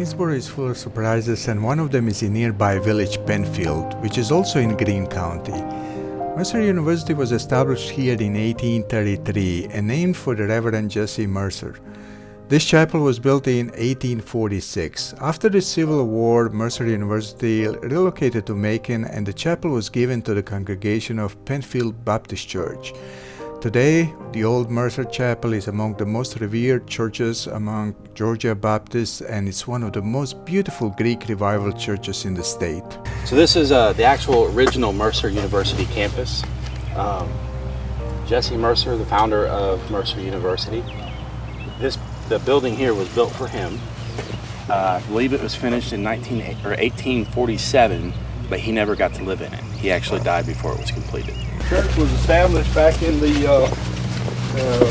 Greensboro is full of surprises, and one of them is in nearby village Penfield, which is also in Greene County. Mercer University was established here in 1833 and named for the Reverend Jesse Mercer. This chapel was built in 1846. After the Civil War, Mercer University relocated to Macon, and the chapel was given to the congregation of Penfield Baptist Church. Today, the old Mercer Chapel is among the most revered churches among Georgia Baptists, and it's one of the most beautiful Greek revival churches in the state. So this is the actual original Mercer University campus. Jesse Mercer, the founder of Mercer University. The building here was built for him. I believe it was finished in 1847, but he never got to live in it. He actually died before it was completed. The church was established back in the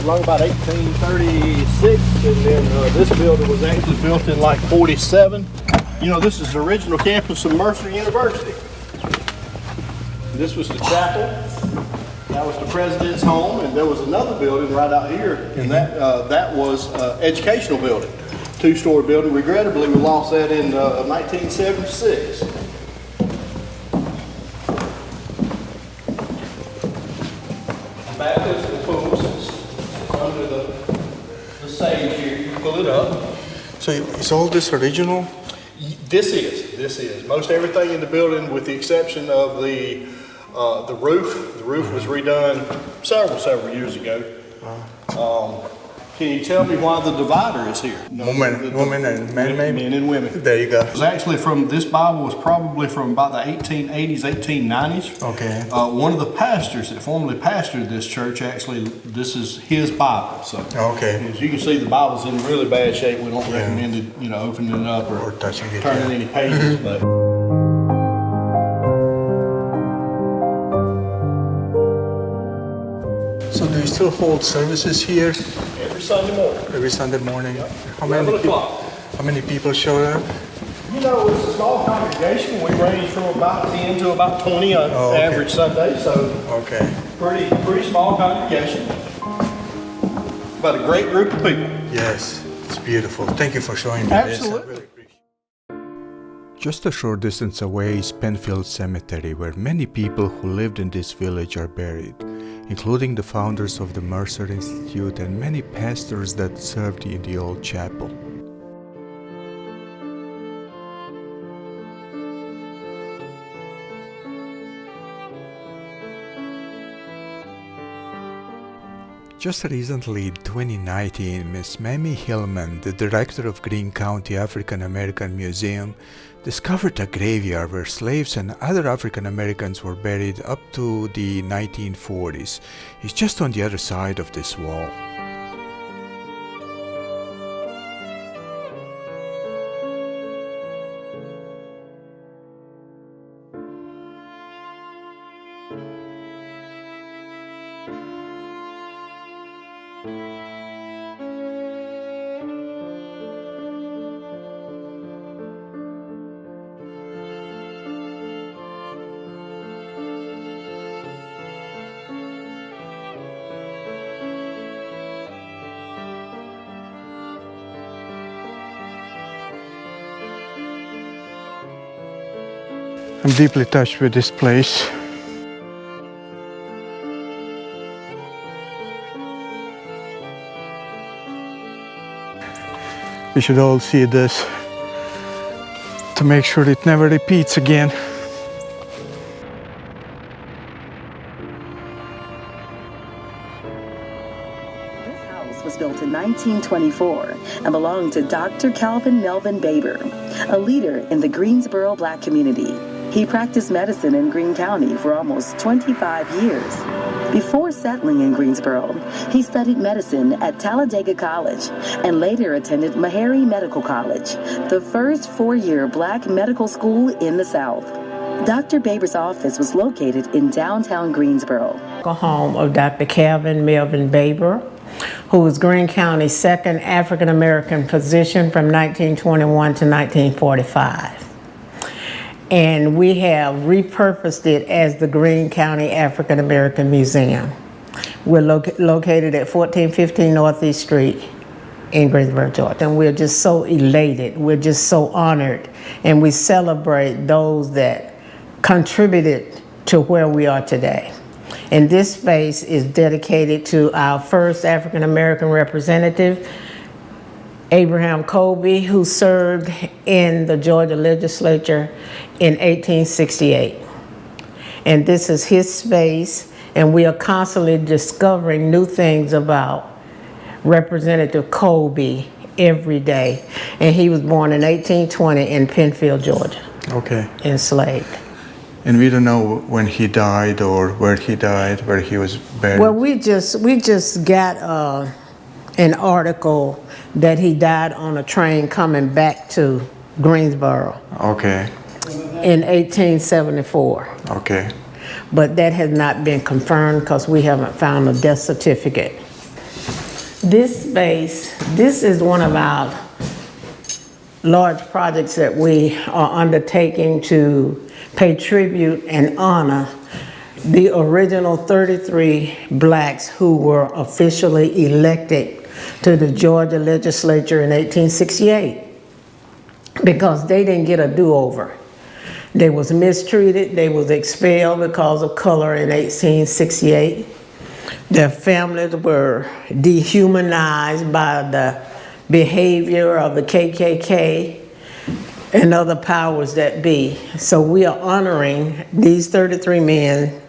around about 1836, and then this building was actually built in like 47. You know, this is the original campus of Mercer University. This was the chapel. That was the president's home, and there was another building right out here, and that was educational building, two-story building. Regrettably, we lost that in 1976. Back is the pool, it's under the stage here. You pull it up. So is all this original? This is. Most everything in the building, with the exception of the roof. The roof was redone several years ago. Can you tell me why the divider is here? Women and men, maybe? Men and women. There you go. It was actually this Bible was probably from about the 1880s, 1890s. Okay. One of the pastors that formerly pastored this church, actually, this is his Bible. So, okay. As you can see, the Bible's in really bad shape. We don't recommend it, opening it up or touching it, turning any pages. But So do you still hold services here? every Sunday morning. Every Sunday morning? Yep. How 11 o'clock. How many people show up? It's a small congregation. We range from about 10 to about 20 on average Sunday, so Okay. pretty small congregation. But a great group of people. Yes, it's beautiful. Thank you for showing me Absolutely. this. I really appreciate it. Just a short distance away is Penfield Cemetery, where many people who lived in this village are buried, including the founders of the Mercer Institute and many pastors that served in the old chapel. Just recently, in 2019, Ms. Mamie Hillman, the director of Greene County African American Museum, discovered a graveyard where slaves and other African Americans were buried up to the 1940s. It's just on the other side of this wall. I'm deeply touched with this place. We should all see this to make sure it never repeats again. This house was built in 1924 and belonged to Dr. Calvin Melvin Baber, a leader in the Greensboro Black community. He practiced medicine in Greene County for almost 25 years. Before settling in Greensboro, he studied medicine at Talladega College and later attended Meharry Medical College, the first four-year black medical school in the South. Dr. Baber's office was located in downtown Greensboro. Home of Dr. Calvin Melvin Baber, who was Greene County's second African-American physician from 1921 to 1945. And we have repurposed it as the Greene County African American Museum. We're located at 1415 Northeast Street in Greensboro, Georgia. And we're just so elated, we're just so honored, and we celebrate those that contributed to where we are today. And this space is dedicated to our first African American representative, Abraham Colby, who served in the Georgia legislature in 1868. And this is his space, and we are constantly discovering new things about Representative Colby every day. And he was born in 1820 in Penfield, Georgia. Okay. Enslaved. And we don't know when he died or where he died, where he was buried. Well, we just got an article that he died on a train coming back to Greensboro Okay. in 1874. Okay. But that has not been confirmed because we haven't found a death certificate. This space, this is one of our large projects that we are undertaking to pay tribute and honor the original 33 blacks who were officially elected to the Georgia legislature in 1868, because they didn't get a do-over. They was mistreated, they was expelled because of color in 1868. Their families were dehumanized by the behavior of the KKK and other powers that be. So we are honoring these 33 men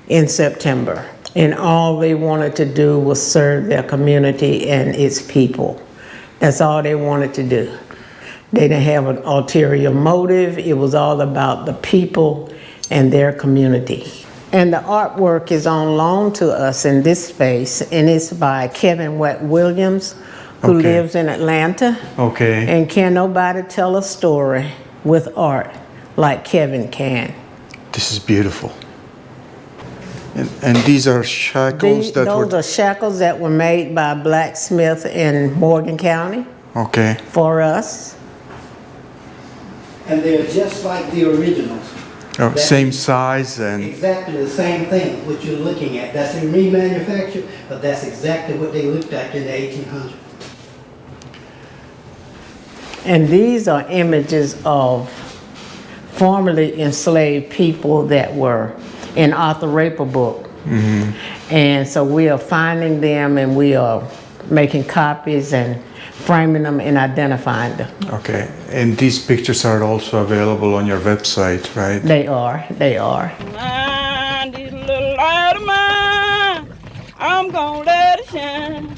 in September. And all they wanted to do was serve their community and its people. That's all they wanted to do. They didn't have an ulterior motive. It was all about the people and their community. And the artwork is on loan to us in this space, and it's by Kevin Wett Williams, who Okay. lives in Atlanta. Okay. And can nobody tell a story with art like Kevin can. This is beautiful. And these are shackles Those are shackles that were made by a blacksmith in Morgan County Okay. for us. And they're just like the originals. Oh, same size and Exactly the same thing, what you're looking at. That's a remanufacture, but that's exactly what they looked like in the 1800s. And these are images of formerly enslaved people that were in Arthur Raper book. And so we are finding them, and we are making copies and framing them and identifying them. okay. And these pictures are also available on your website, right? They are. Mine, this little light of mine, I'm gonna let it shine.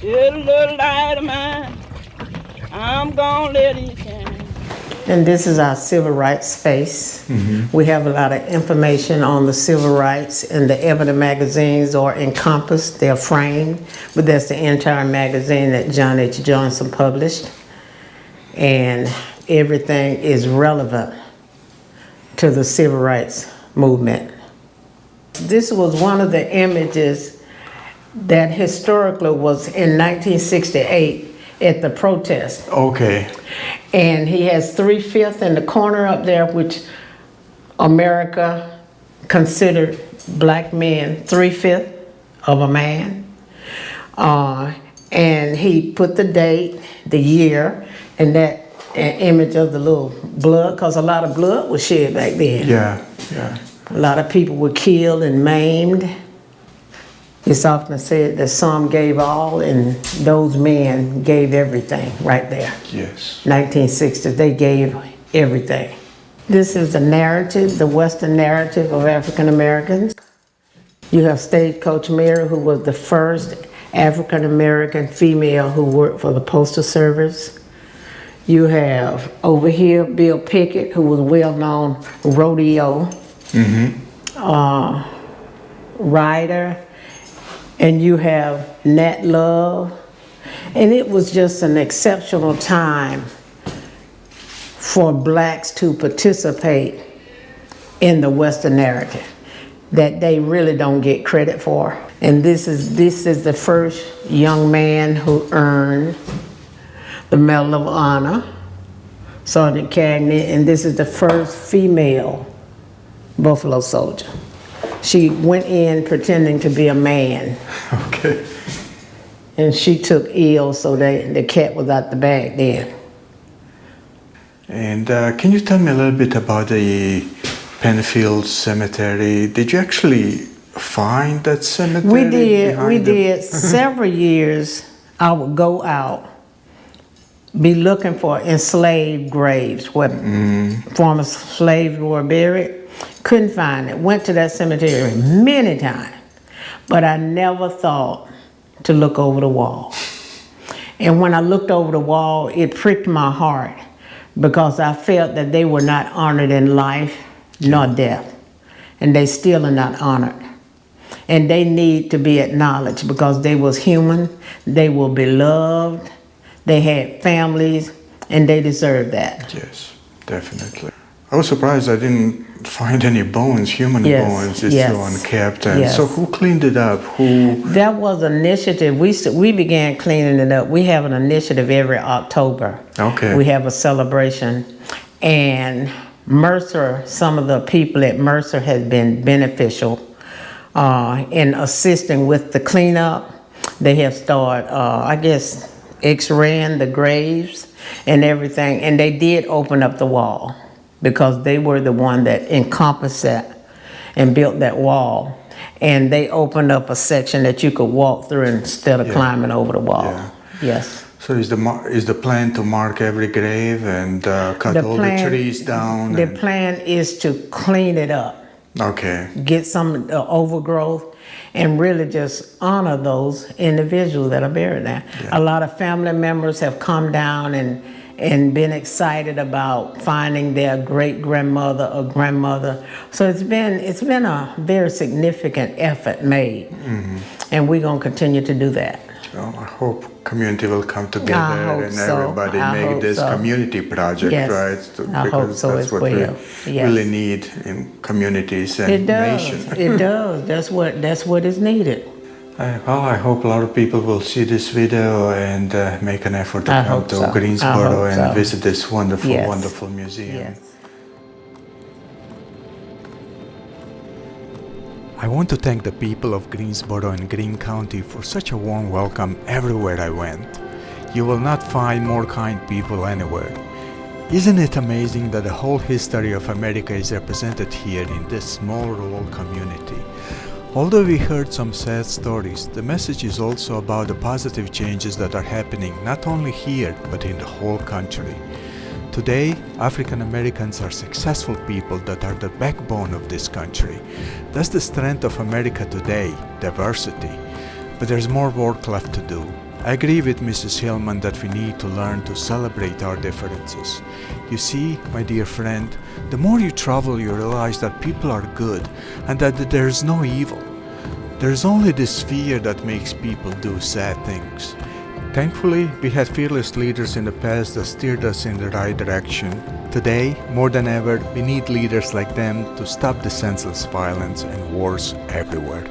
This little light of mine, I'm gonna let it shine. And this is our civil rights space. We have a lot of information on the civil rights, and the Ebony magazines are encompassed, they're framed, but that's the entire magazine that John H. Johnson published. And everything is relevant to the civil rights movement. This was one of the images that historically was in 1968 at the protest. Okay. And he has 3/5 in the corner up there, which America considered black men 3/5 of a man. And he put the date, the year, and that image of the little blood, because a lot of blood was shed back then. Yeah. A lot of people were killed and maimed. It's often said that some gave all, and those men gave everything right there. Yes. 1960s, they gave everything. This is the narrative, the Western narrative of African Americans. You have Stagecoach Mary, who was the first African American female who worked for the Postal Service. You have over here Bill Pickett, who was a well-known rodeo rider. And you have Nat Love. And it was just an exceptional time for blacks to participate in the Western narrative that they really don't get credit for. And this is the first young man who earned the Medal of Honor, Sergeant Cagney, and this is the first female Buffalo Soldier. She went in pretending to be a man. Okay. and she took ill, so the cat was out the bag then. And can you tell me a little bit about the Penfield Cemetery? Did you actually find that cemetery? We did. Several years I would go out, be looking for enslaved graves where former slaves were buried. Couldn't find it. Went to that cemetery many times, but I never thought to look over the wall. And when I looked over the wall, it pricked my heart because I felt that they were not honored in life nor death, and they still are not honored. And they need to be acknowledged because they was human, they were beloved, they had families, and they deserve that. Yes, definitely. I was surprised I didn't find any bones, human bones. It's so unkept. And so who cleaned it up? That was an initiative. We began cleaning it up. We have an initiative every October. Okay. We have a celebration. And Mercer, some of the people at Mercer has been beneficial in assisting with the cleanup. They have started, I guess, X-raying the graves and everything. And they did open up the wall, because they were the one that encompassed that and built that wall. And they opened up a section that you could walk through instead of climbing over the wall. Yeah. Yes. So is the plan to mark every grave and cut all the trees down? The plan is to clean it up. Okay. Get some overgrowth and really just honor those individuals that are buried there. Yeah. A lot of family members have come down and been excited about finding their great-grandmother or grandmother. So it's been a very significant effort made, and we're going to continue to do that. So I hope community will come together and everybody make this community project, right? Because that's what we really need in communities and nations. It does. That's what is needed. I hope a lot of people will see this video and make an effort to come to Greensboro and visit this wonderful, wonderful museum. Yes. I want to thank the people of Greensboro and Greene County for such a warm welcome everywhere I went. You will not find more kind people anywhere. Isn't it amazing that the whole history of America is represented here in this small rural community? Although we heard some sad stories, the message is also about the positive changes that are happening not only here, but in the whole country. Today, African Americans are successful people that are the backbone of this country. That's the strength of America today, diversity. But there's more work left to do. I agree with Mrs. Hillman that we need to learn to celebrate our differences. You see, my dear friend, the more you travel, you realize that people are good and that there is no evil. There's only this fear that makes people do sad things. Thankfully, we had fearless leaders in the past that steered us in the right direction. Today, more than ever, we need leaders like them to stop the senseless violence and wars everywhere.